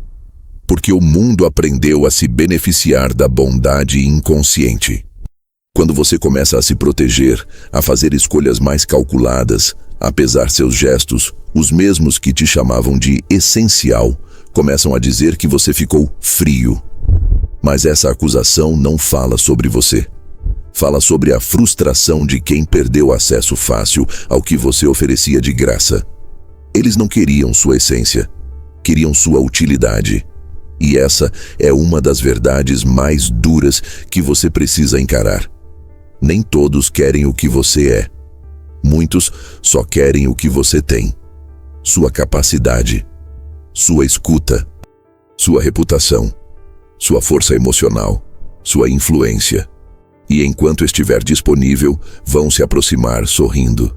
porque o mundo aprendeu a se beneficiar da bondade inconsciente. Quando você começa a se proteger, a fazer escolhas mais calculadas, a pesar seus gestos, os mesmos que te chamavam de essencial, começam a dizer que você ficou frio. Mas essa acusação não fala sobre você. Fala sobre a frustração de quem perdeu acesso fácil ao que você oferecia de graça. Eles não queriam sua essência, queriam sua utilidade. E essa é uma das verdades mais duras que você precisa encarar. Nem todos querem o que você é. Muitos só querem o que você tem. Sua capacidade, sua escuta, sua reputação, sua força emocional, sua influência. E enquanto estiver disponível, vão se aproximar sorrindo.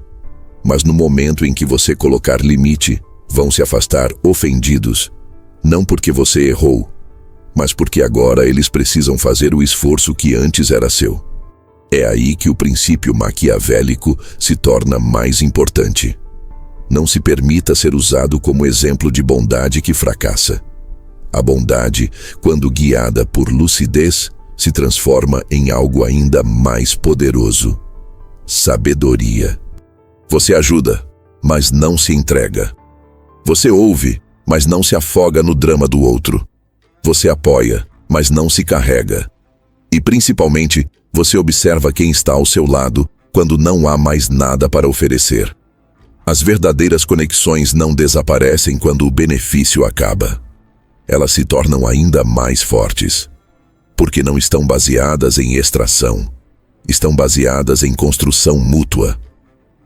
Mas no momento em que você colocar limite, vão se afastar ofendidos. Não porque você errou, mas porque agora eles precisam fazer o esforço que antes era seu. É aí que o princípio maquiavélico se torna mais importante. Não se permita ser usado como exemplo de bondade que fracassa. A bondade, quando guiada por lucidez, se transforma em algo ainda mais poderoso. Sabedoria. Você ajuda, mas não se entrega. Você ouve, mas não se afoga no drama do outro. Você apoia, mas não se carrega. E principalmente, você observa quem está ao seu lado quando não há mais nada para oferecer. As verdadeiras conexões não desaparecem quando o benefício acaba. Elas se tornam ainda mais fortes. Porque não estão baseadas em extração. Estão baseadas em construção mútua.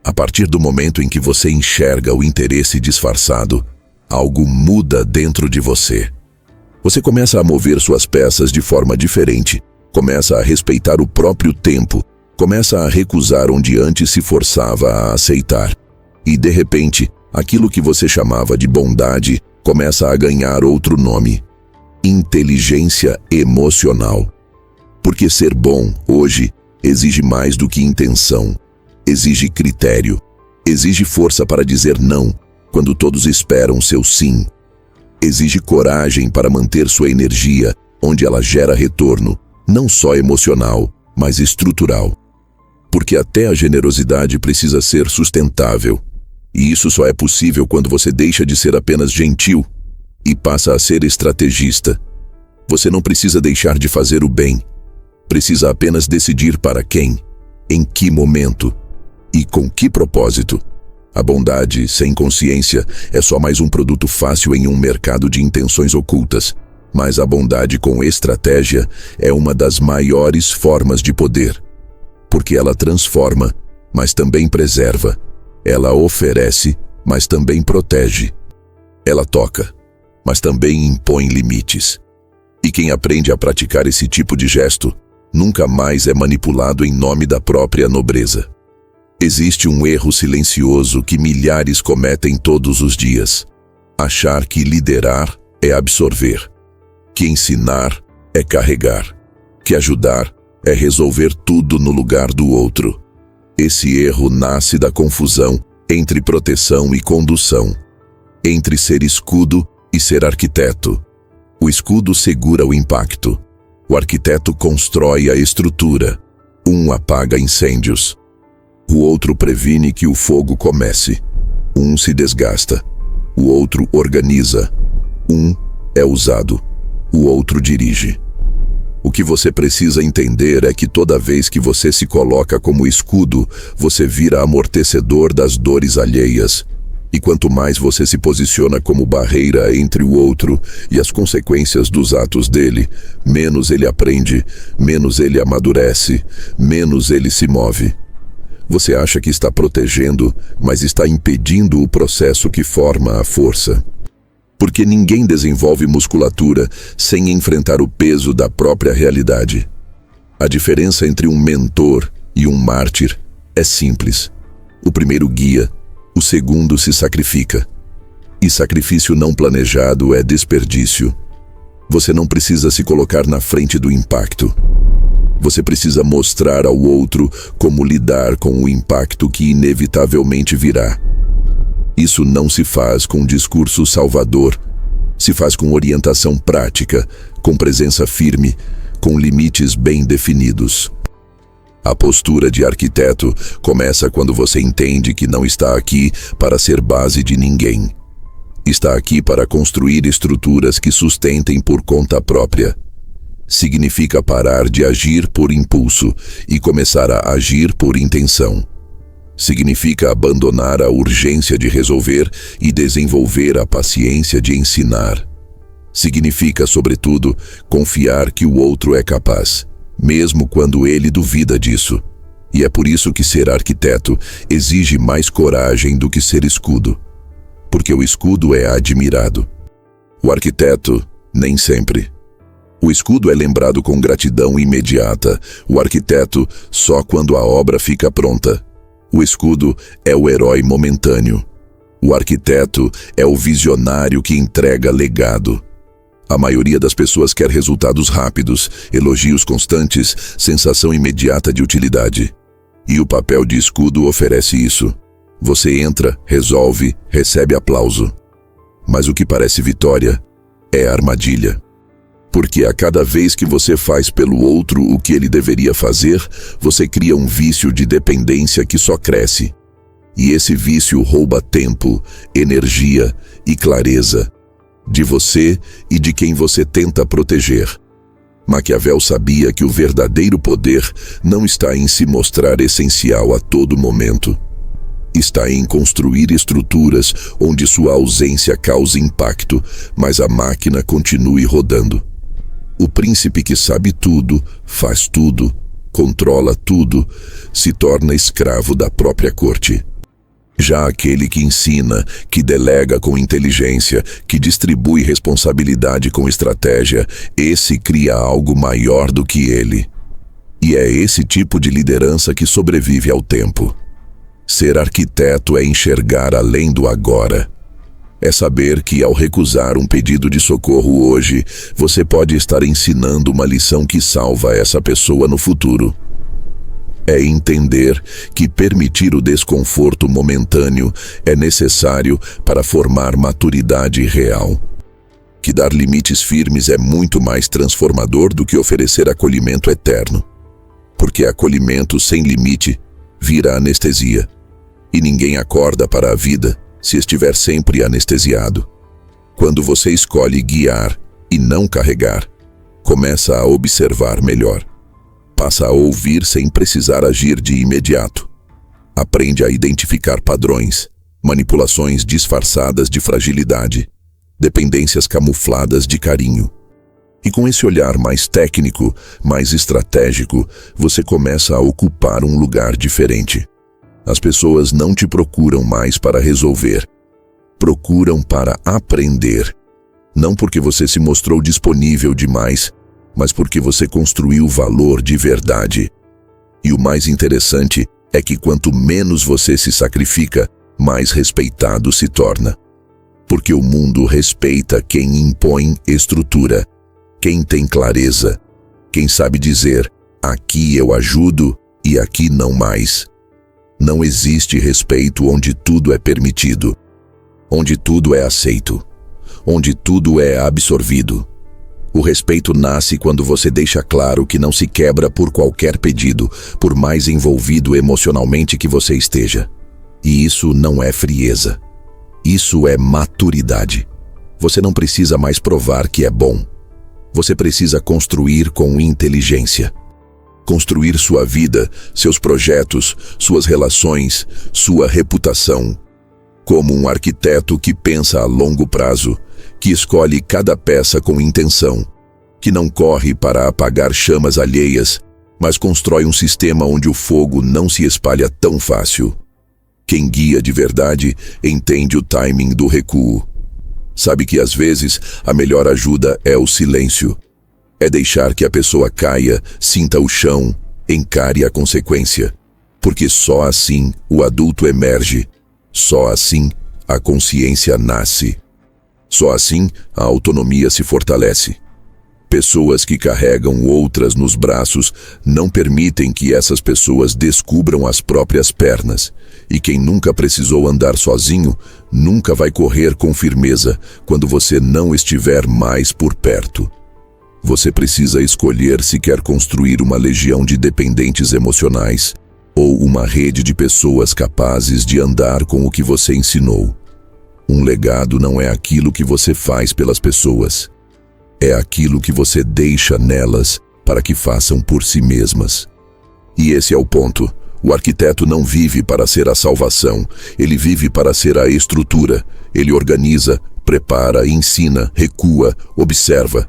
A partir do momento em que você enxerga o interesse disfarçado, algo muda dentro de você. Você começa a mover suas peças de forma diferente, começa a respeitar o próprio tempo, começa a recusar onde antes se forçava a aceitar. E, de repente, aquilo que você chamava de bondade começa a ganhar outro nome: inteligência emocional. Porque ser bom, hoje, exige mais do que intenção. Exige critério. Exige força para dizer não, quando todos esperam seu sim. Exige coragem para manter sua energia onde ela gera retorno, não só emocional, mas estrutural. Porque até a generosidade precisa ser sustentável. E isso só é possível quando você deixa de ser apenas gentil e passa a ser estrategista. Você não precisa deixar de fazer o bem. Precisa apenas decidir para quem, em que momento e com que propósito. A bondade, sem consciência, é só mais um produto fácil em um mercado de intenções ocultas. Mas a bondade com estratégia é uma das maiores formas de poder. Porque ela transforma, mas também preserva. Ela oferece, mas também protege. Ela toca, mas também impõe limites. E quem aprende a praticar esse tipo de gesto, nunca mais é manipulado em nome da própria nobreza. Existe um erro silencioso que milhares cometem todos os dias: achar que liderar é absorver, que ensinar é carregar, que ajudar é resolver tudo no lugar do outro. Esse erro nasce da confusão entre proteção e condução, entre ser escudo e ser arquiteto. O escudo segura o impacto, o arquiteto constrói a estrutura. Um apaga incêndios, o outro previne que o fogo comece. Um se desgasta, o outro organiza. Um é usado, o outro dirige. O que você precisa entender é que toda vez que você se coloca como escudo, você vira amortecedor das dores alheias. E quanto mais você se posiciona como barreira entre o outro e as consequências dos atos dele, menos ele aprende, menos ele amadurece, menos ele se move. Você acha que está protegendo, mas está impedindo o processo que forma a força. Porque ninguém desenvolve musculatura sem enfrentar o peso da própria realidade. A diferença entre um mentor e um mártir é simples. O primeiro guia, o segundo se sacrifica. E sacrifício não planejado é desperdício. Você não precisa se colocar na frente do impacto. Você precisa mostrar ao outro como lidar com o impacto que inevitavelmente virá. Isso não se faz com discurso salvador, se faz com orientação prática, com presença firme, com limites bem definidos. A postura de arquiteto começa quando você entende que não está aqui para ser base de ninguém. Está aqui para construir estruturas que sustentem por conta própria. Significa parar de agir por impulso e começar a agir por intenção. Significa abandonar a urgência de resolver e desenvolver a paciência de ensinar. Significa, sobretudo, confiar que o outro é capaz, mesmo quando ele duvida disso. E é por isso que ser arquiteto exige mais coragem do que ser escudo. Porque o escudo é admirado. O arquiteto, nem sempre. O escudo é lembrado com gratidão imediata. O arquiteto, só quando a obra fica pronta. O escudo é o herói momentâneo. O arquiteto é o visionário que entrega legado. A maioria das pessoas quer resultados rápidos, elogios constantes, sensação imediata de utilidade. E o papel de escudo oferece isso. Você entra, resolve, recebe aplauso. Mas o que parece vitória é armadilha. Porque a cada vez que você faz pelo outro o que ele deveria fazer, você cria um vício de dependência que só cresce. E esse vício rouba tempo, energia e clareza de você e de quem você tenta proteger. Maquiavel sabia que o verdadeiro poder não está em se mostrar essencial a todo momento. Está em construir estruturas onde sua ausência cause impacto, mas a máquina continue rodando. O príncipe que sabe tudo, faz tudo, controla tudo, se torna escravo da própria corte. Já aquele que ensina, que delega com inteligência, que distribui responsabilidade com estratégia, esse cria algo maior do que ele. E é esse tipo de liderança que sobrevive ao tempo. Ser arquiteto é enxergar além do agora. É saber que, ao recusar um pedido de socorro hoje, você pode estar ensinando uma lição que salva essa pessoa no futuro. É entender que permitir o desconforto momentâneo é necessário para formar maturidade real. Que dar limites firmes é muito mais transformador do que oferecer acolhimento eterno. Porque acolhimento sem limite vira anestesia. E ninguém acorda para a vida se estiver sempre anestesiado. Quando você escolhe guiar e não carregar, começa a observar melhor. Passa a ouvir sem precisar agir de imediato. Aprende a identificar padrões, manipulações disfarçadas de fragilidade, dependências camufladas de carinho. E com esse olhar mais técnico, mais estratégico, você começa a ocupar um lugar diferente. As pessoas não te procuram mais para resolver. Procuram para aprender. Não porque você se mostrou disponível demais, mas porque você construiu valor de verdade. E o mais interessante é que quanto menos você se sacrifica, mais respeitado se torna. Porque o mundo respeita quem impõe estrutura, quem tem clareza, quem sabe dizer, aqui eu ajudo e aqui não mais. Não existe respeito onde tudo é permitido, onde tudo é aceito, onde tudo é absorvido. O respeito nasce quando você deixa claro que não se quebra por qualquer pedido, por mais envolvido emocionalmente que você esteja. E isso não é frieza. Isso é maturidade. Você não precisa mais provar que é bom. Você precisa construir com inteligência. Construir sua vida, seus projetos, suas relações, sua reputação. Como um arquiteto que pensa a longo prazo, que escolhe cada peça com intenção, que não corre para apagar chamas alheias, mas constrói um sistema onde o fogo não se espalha tão fácil. Quem guia de verdade entende o timing do recuo. Sabe que às vezes a melhor ajuda é o silêncio. É deixar que a pessoa caia, sinta o chão, encare a consequência. Porque só assim o adulto emerge. Só assim a consciência nasce. Só assim a autonomia se fortalece. Pessoas que carregam outras nos braços não permitem que essas pessoas descubram as próprias pernas. E quem nunca precisou andar sozinho, nunca vai correr com firmeza quando você não estiver mais por perto. Você precisa escolher se quer construir uma legião de dependentes emocionais ou uma rede de pessoas capazes de andar com o que você ensinou. Um legado não é aquilo que você faz pelas pessoas. É aquilo que você deixa nelas para que façam por si mesmas. E esse é o ponto. O arquiteto não vive para ser a salvação. Ele vive para ser a estrutura. Ele organiza, prepara, ensina, recua, observa.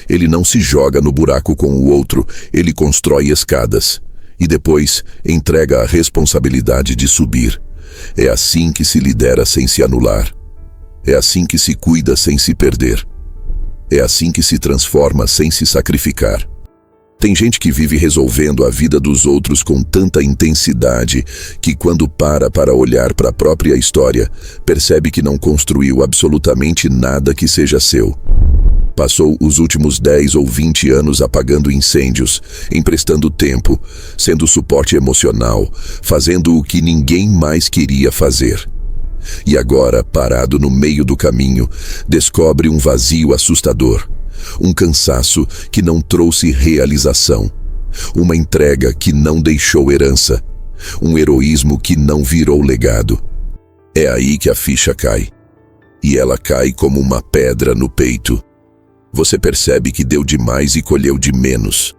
Ele não se joga no buraco com o outro, ele constrói escadas. E depois entrega a responsabilidade de subir. É assim que se lidera sem se anular. É assim que se cuida sem se perder. É assim que se transforma sem se sacrificar. Tem gente que vive resolvendo a vida dos outros com tanta intensidade que quando para olhar para a própria história, percebe que não construiu absolutamente nada que seja seu. Passou os últimos 10 ou 20 anos apagando incêndios, emprestando tempo, sendo suporte emocional, fazendo o que ninguém mais queria fazer. E agora, parado no meio do caminho, descobre um vazio assustador, um cansaço que não trouxe realização, uma entrega que não deixou herança, um heroísmo que não virou legado. É aí que a ficha cai. E ela cai como uma pedra no peito. Você percebe que deu demais e colheu de menos,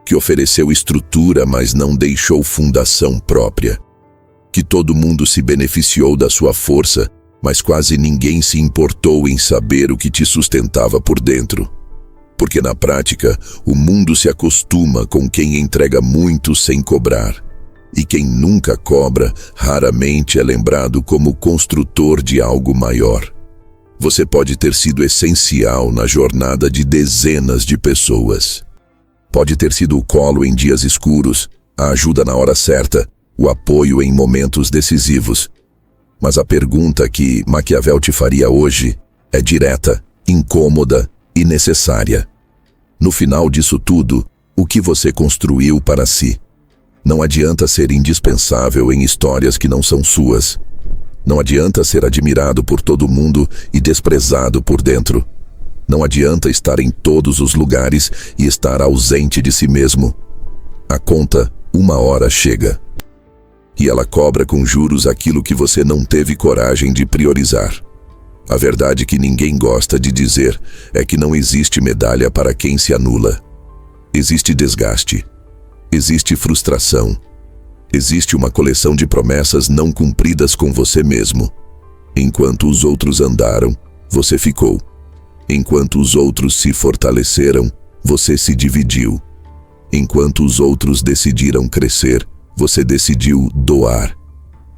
que ofereceu estrutura, mas não deixou fundação própria, que todo mundo se beneficiou da sua força, mas quase ninguém se importou em saber o que te sustentava por dentro. Porque na prática, o mundo se acostuma com quem entrega muito sem cobrar. E quem nunca cobra, raramente é lembrado como construtor de algo maior. Você pode ter sido essencial na jornada de dezenas de pessoas. Pode ter sido o colo em dias escuros, a ajuda na hora certa, o apoio em momentos decisivos. Mas a pergunta que Maquiavel te faria hoje é direta, incômoda e necessária. No final disso tudo, o que você construiu para si? Não adianta ser indispensável em histórias que não são suas. Não adianta ser admirado por todo mundo e desprezado por dentro. Não adianta estar em todos os lugares e estar ausente de si mesmo. A conta, uma hora chega. E ela cobra com juros aquilo que você não teve coragem de priorizar. A verdade que ninguém gosta de dizer é que não existe medalha para quem se anula. Existe desgaste. Existe frustração. Existe uma coleção de promessas não cumpridas com você mesmo. Enquanto os outros andaram, você ficou. Enquanto os outros se fortaleceram, você se dividiu. Enquanto os outros decidiram crescer, você decidiu doar.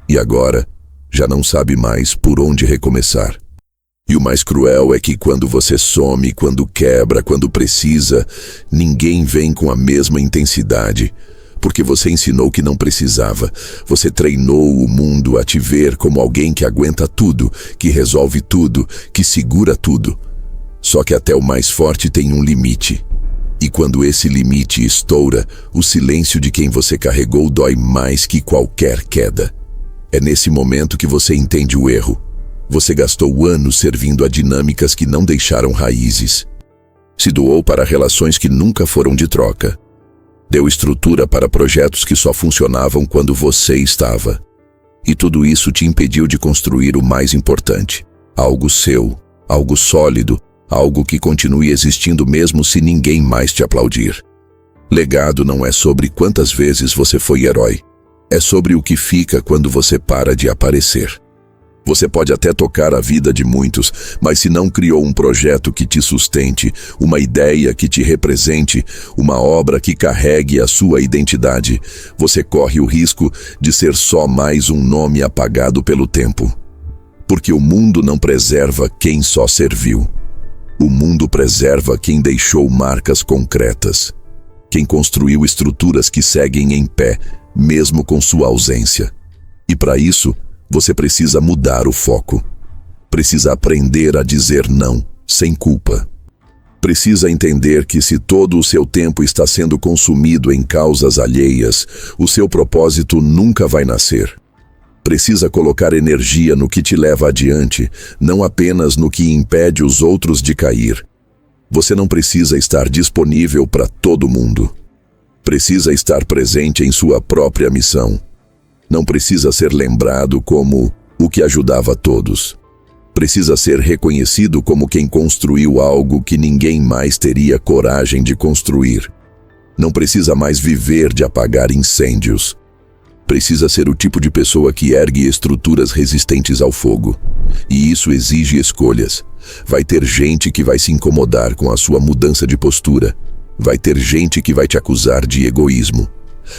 E agora, já não sabe mais por onde recomeçar. E o mais cruel é que quando você some, quando quebra, quando precisa, ninguém vem com a mesma intensidade. Porque você ensinou que não precisava. Você treinou o mundo a te ver como alguém que aguenta tudo, que resolve tudo, que segura tudo. Só que até o mais forte tem um limite. E quando esse limite estoura, o silêncio de quem você carregou dói mais que qualquer queda. É nesse momento que você entende o erro. Você gastou anos servindo a dinâmicas que não deixaram raízes. Se doou para relações que nunca foram de troca. Deu estrutura para projetos que só funcionavam quando você estava. E tudo isso te impediu de construir o mais importante. Algo seu, algo sólido, algo que continue existindo mesmo se ninguém mais te aplaudir. Legado não é sobre quantas vezes você foi herói. É sobre o que fica quando você para de aparecer. Você pode até tocar a vida de muitos, mas se não criou um projeto que te sustente, uma ideia que te represente, uma obra que carregue a sua identidade, você corre o risco de ser só mais um nome apagado pelo tempo. Porque o mundo não preserva quem só serviu. O mundo preserva quem deixou marcas concretas. Quem construiu estruturas que seguem em pé, mesmo com sua ausência. E para isso, você precisa mudar o foco. Precisa aprender a dizer não, sem culpa. Precisa entender que se todo o seu tempo está sendo consumido em causas alheias, o seu propósito nunca vai nascer. Precisa colocar energia no que te leva adiante, não apenas no que impede os outros de cair. Você não precisa estar disponível para todo mundo. Precisa estar presente em sua própria missão. Não precisa ser lembrado como o que ajudava a todos. Precisa ser reconhecido como quem construiu algo que ninguém mais teria coragem de construir. Não precisa mais viver de apagar incêndios. Precisa ser o tipo de pessoa que ergue estruturas resistentes ao fogo. E isso exige escolhas. Vai ter gente que vai se incomodar com a sua mudança de postura. Vai ter gente que vai te acusar de egoísmo.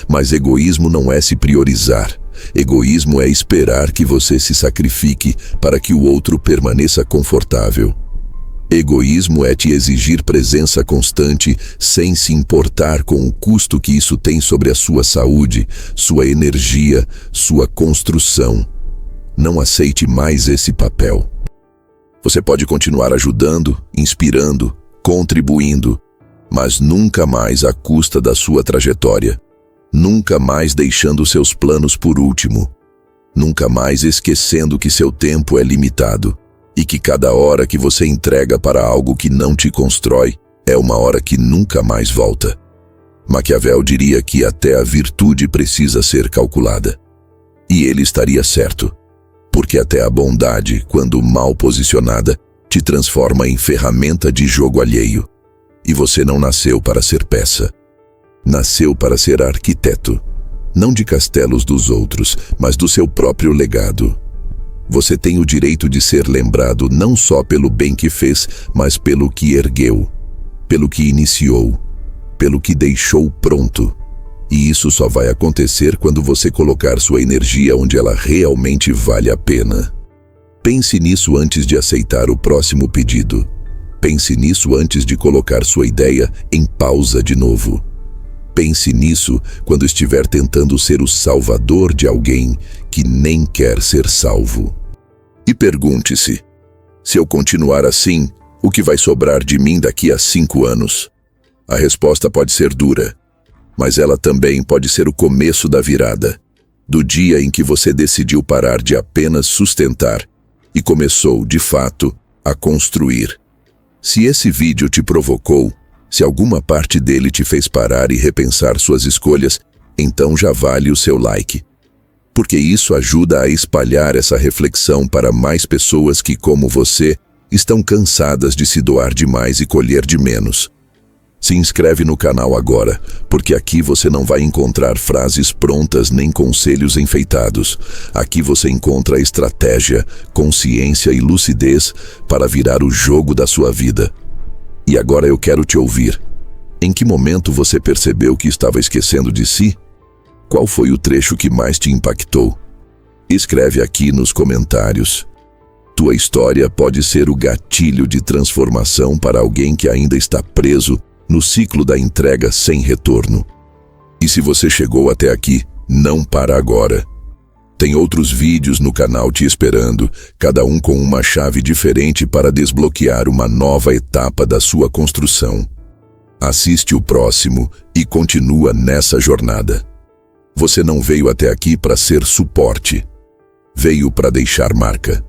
Mas egoísmo não é se priorizar. Egoísmo é esperar que você se sacrifique para que o outro permaneça confortável. Egoísmo é te exigir presença constante sem se importar com o custo que isso tem sobre a sua saúde, sua energia, sua construção. Não aceite mais esse papel. Você pode continuar ajudando, inspirando, contribuindo, mas nunca mais à custa da sua trajetória. Nunca mais deixando seus planos por último. Nunca mais esquecendo que seu tempo é limitado. E que cada hora que você entrega para algo que não te constrói é uma hora que nunca mais volta. Maquiavel diria que até a virtude precisa ser calculada. E ele estaria certo, porque até a bondade, quando mal posicionada, te transforma em ferramenta de jogo alheio. E você não nasceu para ser peça. Nasceu para ser arquiteto, não de castelos dos outros, mas do seu próprio legado. Você tem o direito de ser lembrado não só pelo bem que fez, mas pelo que ergueu, pelo que iniciou, pelo que deixou pronto. E isso só vai acontecer quando você colocar sua energia onde ela realmente vale a pena. Pense nisso antes de aceitar o próximo pedido. Pense nisso antes de colocar sua ideia em pausa de novo. Pense nisso quando estiver tentando ser o salvador de alguém que nem quer ser salvo. E pergunte-se, se eu continuar assim, o que vai sobrar de mim daqui a 5 anos? A resposta pode ser dura, mas ela também pode ser o começo da virada, do dia em que você decidiu parar de apenas sustentar e começou, de fato, a construir. Se esse vídeo te provocou, se alguma parte dele te fez parar e repensar suas escolhas, então já vale o seu like. Porque isso ajuda a espalhar essa reflexão para mais pessoas que, como você, estão cansadas de se doar demais e colher de menos. Se inscreve no canal agora, porque aqui você não vai encontrar frases prontas nem conselhos enfeitados. Aqui você encontra estratégia, consciência e lucidez para virar o jogo da sua vida. E agora eu quero te ouvir. Em que momento você percebeu que estava esquecendo de si? Qual foi o trecho que mais te impactou? Escreve aqui nos comentários. Tua história pode ser o gatilho de transformação para alguém que ainda está preso no ciclo da entrega sem retorno. E se você chegou até aqui, não para agora. Tem outros vídeos no canal te esperando, cada um com uma chave diferente para desbloquear uma nova etapa da sua construção. Assiste o próximo e continua nessa jornada. Você não veio até aqui para ser suporte. Veio para deixar marca.